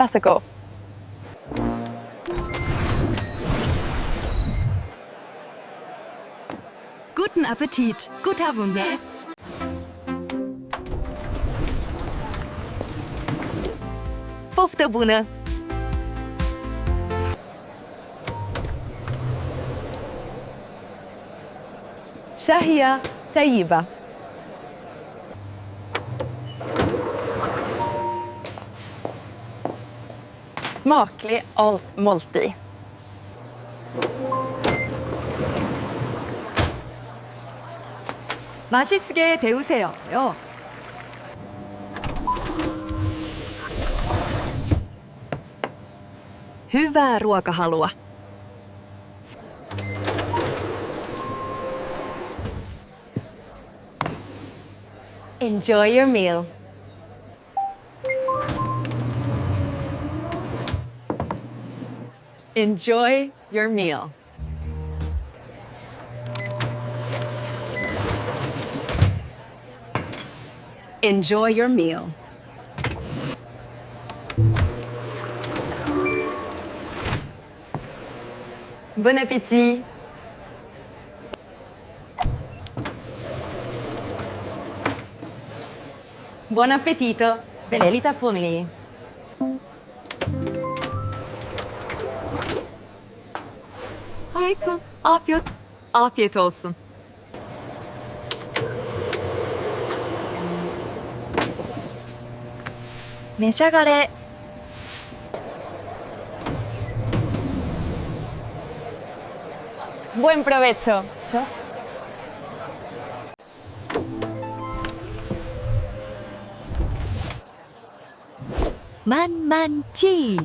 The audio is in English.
Varsågod. Guten Appetit. Guter Wunder. Poftă bună! شهية طيبة. Smaklig måltid. 맛있게 데우세요. Hyvää ruokahalua. Enjoy your meal. Enjoy your meal. Enjoy your meal. Bon appétit. Buon appetito. Velelita pomeli. Harika. Afiyet olsun.召し上がれ. Buen provecho. ¿Yo? 만만치.